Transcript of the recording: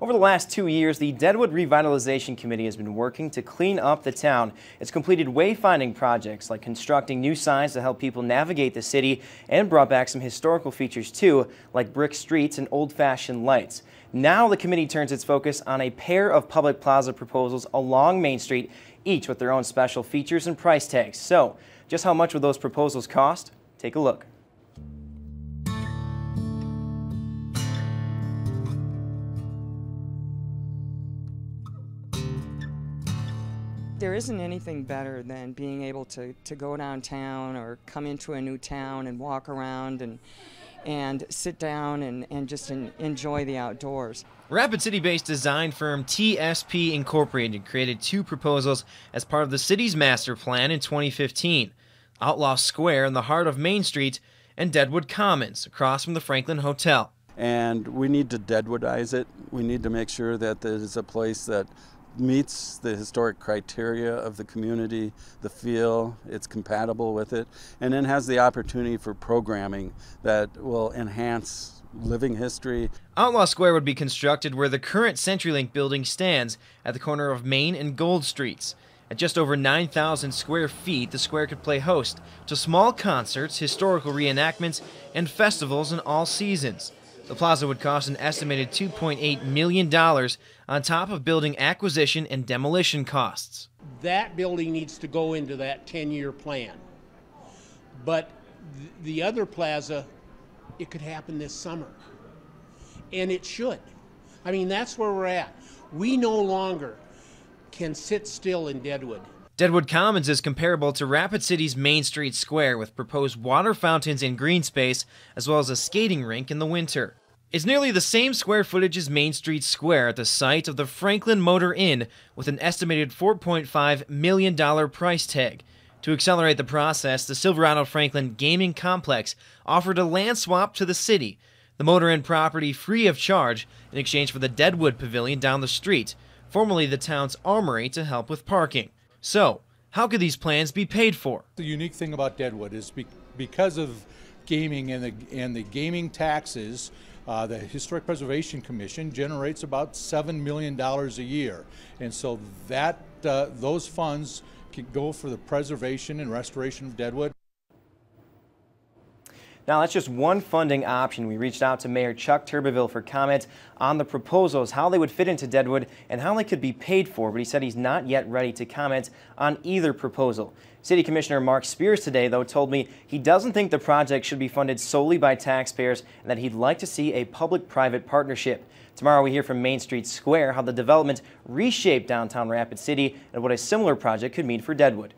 Over the last 2 years, the Deadwood Revitalization Committee has been working to clean up the town. It's completed wayfinding projects like constructing new signs to help people navigate the city and brought back some historical features too, like brick streets and old-fashioned lights. Now the committee turns its focus on a pair of public plaza proposals along Main Street, each with their own special features and price tags. So, just how much will those proposals cost? Take a look. There isn't anything better than being able to go downtown or come into a new town and walk around and sit down and just enjoy the outdoors. Rapid City-based design firm TSP Incorporated created two proposals as part of the city's master plan in 2015. Outlaw Square in the heart of Main Street and Deadwood Commons across from the Franklin Hotel. And we need to Deadwoodize it. We need to make sure that it is a place that meets the historic criteria of the community, the feel, it's compatible with it, and then has the opportunity for programming that will enhance living history. Outlaw Square would be constructed where the current CenturyLink building stands at the corner of Main and Gold Streets. At just over 9,000 square feet, the square could play host to small concerts, historical reenactments, and festivals in all seasons. The plaza would cost an estimated $2.8 million on top of building acquisition and demolition costs. That building needs to go into that 10-year plan. But the other plaza, it could happen this summer. And it should. I mean, that's where we're at. We no longer can sit still in Deadwood. Deadwood Commons is comparable to Rapid City's Main Street Square with proposed water fountains and green space, as well as a skating rink in the winter. It's nearly the same square footage as Main Street Square at the site of the Franklin Motor Inn with an estimated $4.5 million price tag. To accelerate the process, the Silverado Franklin Gaming Complex offered a land swap to the city, the Motor Inn property free of charge in exchange for the Deadwood Pavilion down the street, formerly the town's armory, to help with parking. So, how could these plans be paid for? The unique thing about Deadwood is because of gaming and the gaming taxes, the Historic Preservation Commission generates about $7 million a year. And so that those funds can go for the preservation and restoration of Deadwood. Now, that's just one funding option. We reached out to Mayor Chuck Turbeville for comment on the proposals, how they would fit into Deadwood, and how they could be paid for, but he said he's not yet ready to comment on either proposal. City Commissioner Mark Spears today, though, told me he doesn't think the project should be funded solely by taxpayers and that he'd like to see a public-private partnership. Tomorrow we hear from Main Street Square how the development reshaped downtown Rapid City and what a similar project could mean for Deadwood.